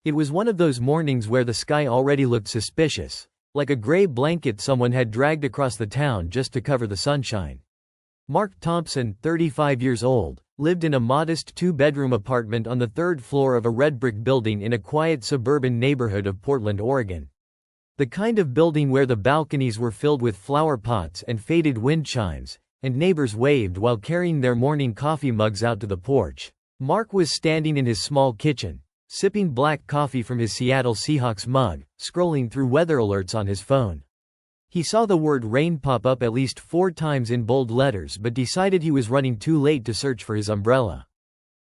It was one of those mornings where the sky already looked suspicious, like a gray blanket someone had dragged across the town just to cover the sunshine. Mark Thompson, 35 years old, lived in a modest two-bedroom apartment on the third floor of a red brick building in a quiet suburban neighborhood of Portland, Oregon. The kind of building where the balconies were filled with flower pots and faded wind chimes, and neighbors waved while carrying their morning coffee mugs out to the porch. Mark was standing in his small kitchen, sipping black coffee from his Seattle Seahawks mug, scrolling through weather alerts on his phone. He saw the word rain pop up at least 4 times in bold letters but decided he was running too late to search for his umbrella.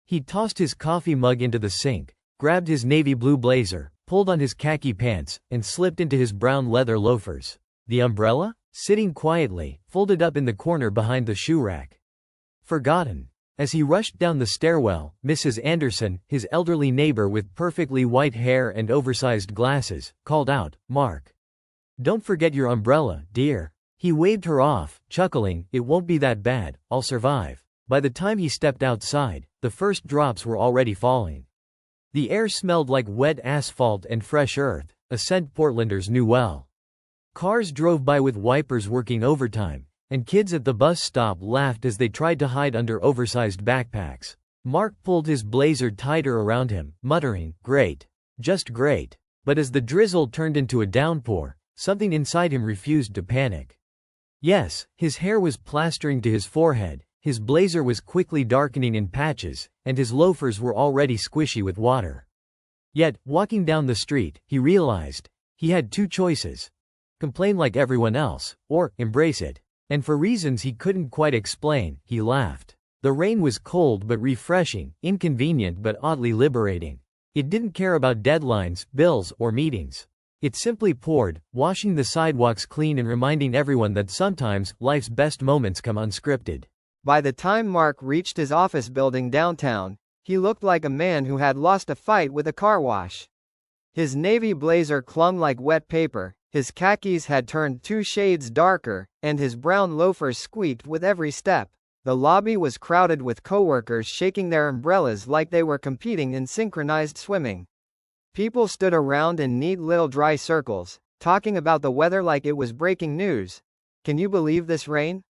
He tossed his coffee mug into the sink, grabbed his navy blue blazer, pulled on his khaki pants, and slipped into his brown leather loafers. The umbrella? Sitting quietly, folded up in the corner behind the shoe rack. Forgotten. As he rushed down the stairwell, Mrs. Anderson, his elderly neighbor with perfectly white hair and oversized glasses, called out, "Mark. Don't forget your umbrella, dear." He waved her off, chuckling, "It won't be that bad, I'll survive." By the time he stepped outside, the first drops were already falling. The air smelled like wet asphalt and fresh earth, a scent Portlanders knew well. Cars drove by with wipers working overtime, and kids at the bus stop laughed as they tried to hide under oversized backpacks. Mark pulled his blazer tighter around him, muttering, "Great. Just great." But as the drizzle turned into a downpour, something inside him refused to panic. Yes, his hair was plastering to his forehead, his blazer was quickly darkening in patches, and his loafers were already squishy with water. Yet, walking down the street, he realized he had 2 choices: complain like everyone else, or embrace it. And for reasons he couldn't quite explain, he laughed. The rain was cold but refreshing, inconvenient but oddly liberating. It didn't care about deadlines, bills, or meetings. It simply poured, washing the sidewalks clean and reminding everyone that sometimes life's best moments come unscripted. By the time Mark reached his office building downtown, he looked like a man who had lost a fight with a car wash. His navy blazer clung like wet paper, his khakis had turned 2 shades darker, and his brown loafers squeaked with every step. The lobby was crowded with coworkers shaking their umbrellas like they were competing in synchronized swimming. People stood around in neat little dry circles, talking about the weather like it was breaking news. "Can you believe this rain?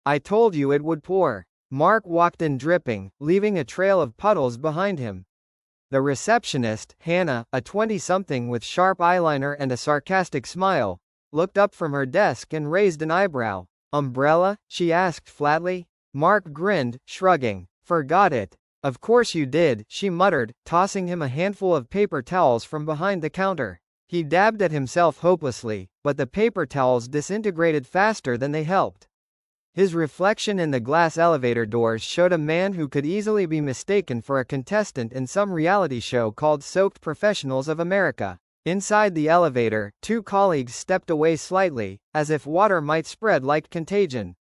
I told you it would pour." Mark walked in dripping, leaving a trail of puddles behind him. The receptionist, Hannah, a 20-something with sharp eyeliner and a sarcastic smile, looked up from her desk and raised an eyebrow. "Umbrella?" she asked flatly. Mark grinned, shrugging. "Forgot it." "Of course you did," she muttered, tossing him a handful of paper towels from behind the counter. He dabbed at himself hopelessly, but the paper towels disintegrated faster than they helped. His reflection in the glass elevator doors showed a man who could easily be mistaken for a contestant in some reality show called Soaked Professionals of America. Inside the elevator, 2 colleagues stepped away slightly, as if water might spread like contagion.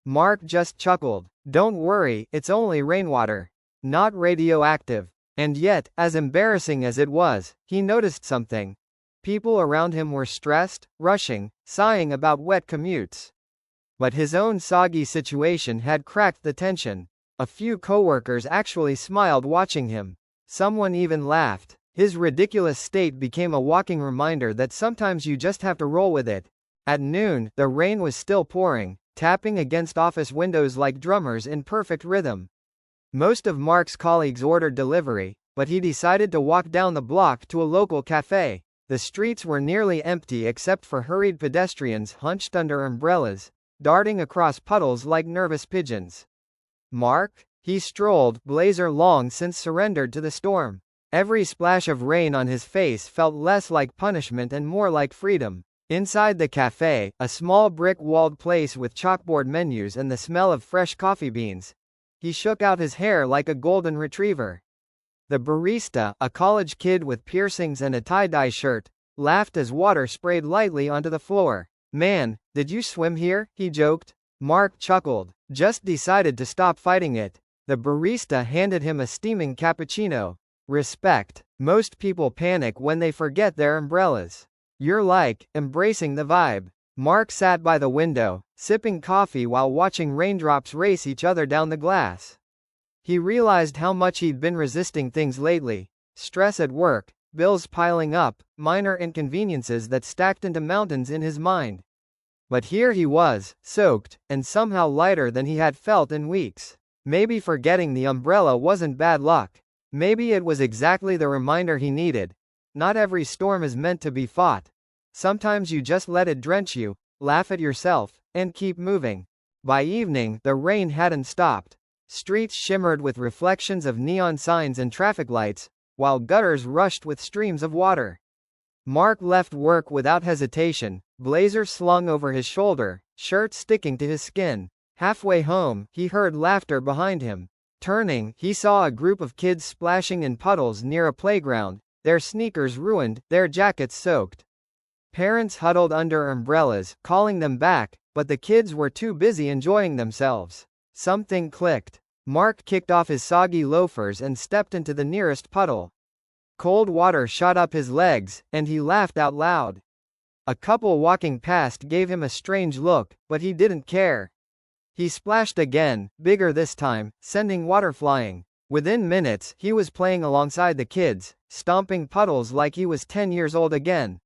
Mark just chuckled. "Don't worry, it's only rainwater. Not radioactive." And yet, as embarrassing as it was, he noticed something. People around him were stressed, rushing, sighing about wet commutes. But his own soggy situation had cracked the tension. A few coworkers actually smiled watching him. Someone even laughed. His ridiculous state became a walking reminder that sometimes you just have to roll with it. At noon, the rain was still pouring, tapping against office windows like drummers in perfect rhythm. Most of Mark's colleagues ordered delivery, but he decided to walk down the block to a local cafe. The streets were nearly empty except for hurried pedestrians hunched under umbrellas, darting across puddles like nervous pigeons. Mark? He strolled, blazer long since surrendered to the storm. Every splash of rain on his face felt less like punishment and more like freedom. Inside the cafe, a small brick-walled place with chalkboard menus and the smell of fresh coffee beans, he shook out his hair like a golden retriever. The barista, a college kid with piercings and a tie-dye shirt, laughed as water sprayed lightly onto the floor. "Man, did you swim here?" he joked. Mark chuckled. "Just decided to stop fighting it." The barista handed him a steaming cappuccino. Respect. Most people panic when they forget their umbrellas. You're like, embracing the vibe. Mark sat by the window, sipping coffee while watching raindrops race each other down the glass. He realized how much he'd been resisting things lately. Stress at work, bills piling up, minor inconveniences that stacked into mountains in his mind. But here he was, soaked, and somehow lighter than he had felt in weeks. Maybe forgetting the umbrella wasn't bad luck. Maybe it was exactly the reminder he needed. Not every storm is meant to be fought. Sometimes you just let it drench you, laugh at yourself, and keep moving. By evening, the rain hadn't stopped. Streets shimmered with reflections of neon signs and traffic lights, while gutters rushed with streams of water. Mark left work without hesitation, blazer slung over his shoulder, shirt sticking to his skin. Halfway home, he heard laughter behind him. Turning, he saw a group of kids splashing in puddles near a playground, their sneakers ruined, their jackets soaked. Parents huddled under umbrellas, calling them back, but the kids were too busy enjoying themselves. Something clicked. Mark kicked off his soggy loafers and stepped into the nearest puddle. Cold water shot up his legs, and he laughed out loud. A couple walking past gave him a strange look, but he didn't care. He splashed again, bigger this time, sending water flying. Within minutes, he was playing alongside the kids, stomping puddles like he was 10 years old again.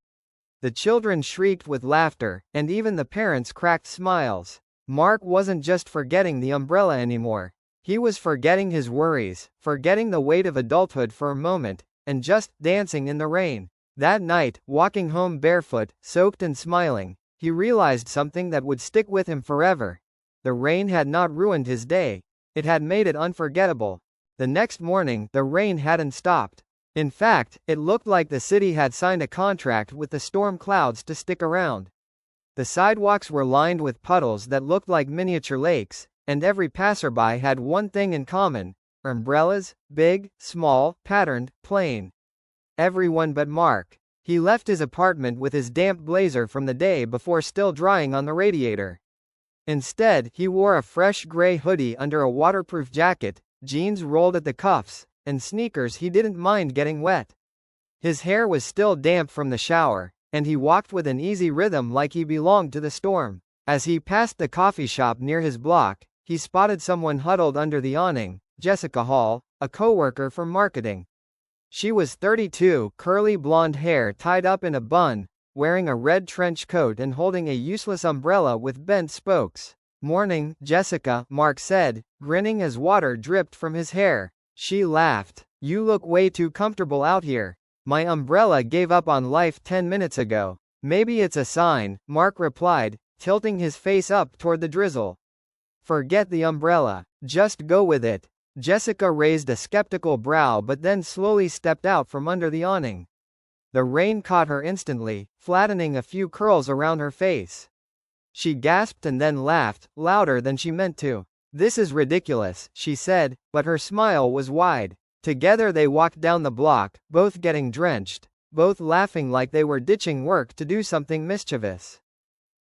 The children shrieked with laughter, and even the parents cracked smiles. Mark wasn't just forgetting the umbrella anymore. He was forgetting his worries, forgetting the weight of adulthood for a moment, and just dancing in the rain. That night, walking home barefoot, soaked and smiling, he realized something that would stick with him forever. The rain had not ruined his day. It had made it unforgettable. The next morning, the rain hadn't stopped. In fact, it looked like the city had signed a contract with the storm clouds to stick around. The sidewalks were lined with puddles that looked like miniature lakes, and every passerby had one thing in common: umbrellas, big, small, patterned, plain. Everyone but Mark. He left his apartment with his damp blazer from the day before still drying on the radiator. Instead, he wore a fresh gray hoodie under a waterproof jacket, jeans rolled at the cuffs, and sneakers he didn't mind getting wet. His hair was still damp from the shower, and he walked with an easy rhythm like he belonged to the storm. As he passed the coffee shop near his block, he spotted someone huddled under the awning: Jessica Hall, a coworker from marketing. She was 32, curly blonde hair tied up in a bun, wearing a red trench coat and holding a useless umbrella with bent spokes. "Morning, Jessica," Mark said, grinning as water dripped from his hair. She laughed. "You look way too comfortable out here. My umbrella gave up on life 10 minutes ago." "Maybe it's a sign," Mark replied, tilting his face up toward the drizzle. "Forget the umbrella. Just go with it." Jessica raised a skeptical brow but then slowly stepped out from under the awning. The rain caught her instantly, flattening a few curls around her face. She gasped and then laughed, louder than she meant to. "This is ridiculous," she said, but her smile was wide. Together they walked down the block, both getting drenched, both laughing like they were ditching work to do something mischievous.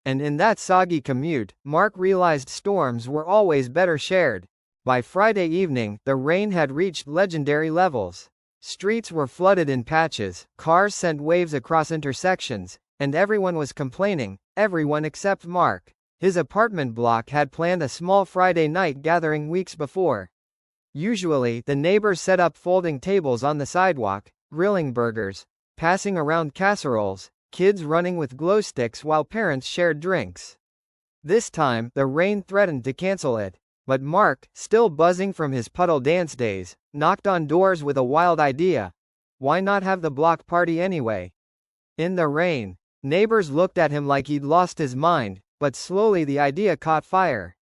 And in that soggy commute, Mark realized storms were always better shared. By Friday evening, the rain had reached legendary levels. Streets were flooded in patches, cars sent waves across intersections, and everyone was complaining, everyone except Mark. His apartment block had planned a small Friday night gathering weeks before. Usually, the neighbors set up folding tables on the sidewalk, grilling burgers, passing around casseroles, kids running with glow sticks while parents shared drinks. This time, the rain threatened to cancel it. But Mark, still buzzing from his puddle dance days, knocked on doors with a wild idea. Why not have the block party anyway? In the rain. Neighbors looked at him like he'd lost his mind, but slowly the idea caught fire.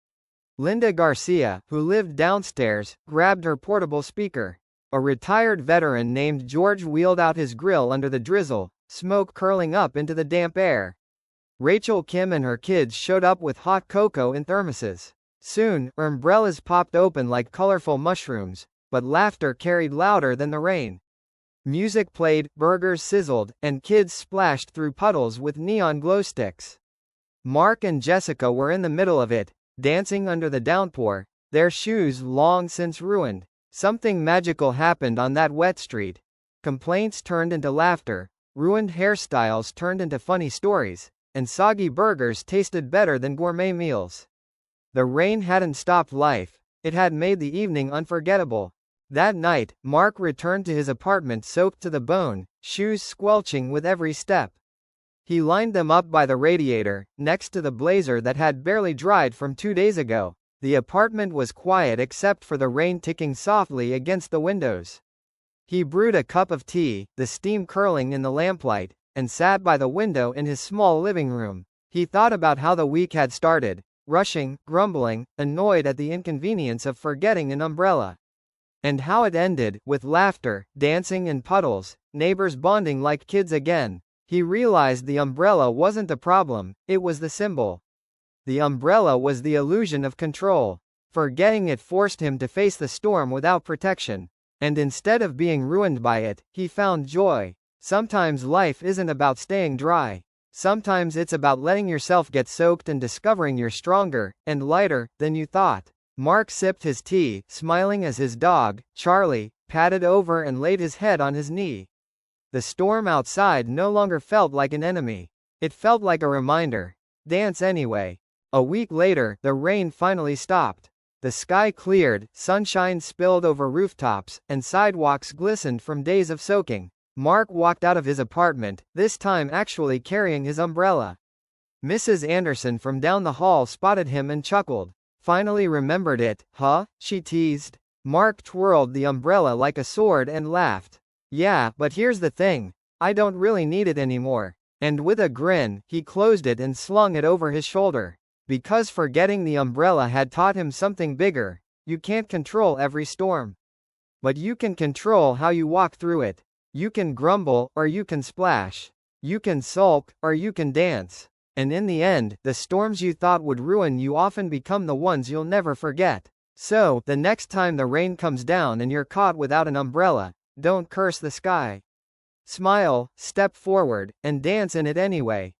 Linda Garcia, who lived downstairs, grabbed her portable speaker. A retired veteran named George wheeled out his grill under the drizzle, smoke curling up into the damp air. Rachel Kim and her kids showed up with hot cocoa in thermoses. Soon, umbrellas popped open like colorful mushrooms, but laughter carried louder than the rain. Music played, burgers sizzled, and kids splashed through puddles with neon glow sticks. Mark and Jessica were in the middle of it, dancing under the downpour, their shoes long since ruined. Something magical happened on that wet street. Complaints turned into laughter, ruined hairstyles turned into funny stories, and soggy burgers tasted better than gourmet meals. The rain hadn't stopped life. It had made the evening unforgettable. That night, Mark returned to his apartment soaked to the bone, shoes squelching with every step. He lined them up by the radiator, next to the blazer that had barely dried from 2 days ago. The apartment was quiet except for the rain ticking softly against the windows. He brewed a cup of tea, the steam curling in the lamplight, and sat by the window in his small living room. He thought about how the week had started, rushing, grumbling, annoyed at the inconvenience of forgetting an umbrella. And how it ended, with laughter, dancing and puddles, neighbors bonding like kids again. He realized the umbrella wasn't the problem, it was the symbol. The umbrella was the illusion of control. Forgetting it forced him to face the storm without protection. And instead of being ruined by it, he found joy. Sometimes life isn't about staying dry. Sometimes it's about letting yourself get soaked and discovering you're stronger and lighter than you thought. Mark sipped his tea, smiling as his dog, Charlie, patted over and laid his head on his knee. The storm outside no longer felt like an enemy. It felt like a reminder. Dance anyway. A week later, the rain finally stopped. The sky cleared, sunshine spilled over rooftops, and sidewalks glistened from days of soaking. Mark walked out of his apartment, this time actually carrying his umbrella. Mrs. Anderson from down the hall spotted him and chuckled. Finally remembered it, huh? She teased. Mark twirled the umbrella like a sword and laughed. Yeah, but here's the thing. I don't really need it anymore. And with a grin, he closed it and slung it over his shoulder. Because forgetting the umbrella had taught him something bigger. You can't control every storm. But you can control how you walk through it. You can grumble, or you can splash. You can sulk, or you can dance. And in the end, the storms you thought would ruin you often become the ones you'll never forget. So, the next time the rain comes down and you're caught without an umbrella, don't curse the sky. Smile, step forward, and dance in it anyway.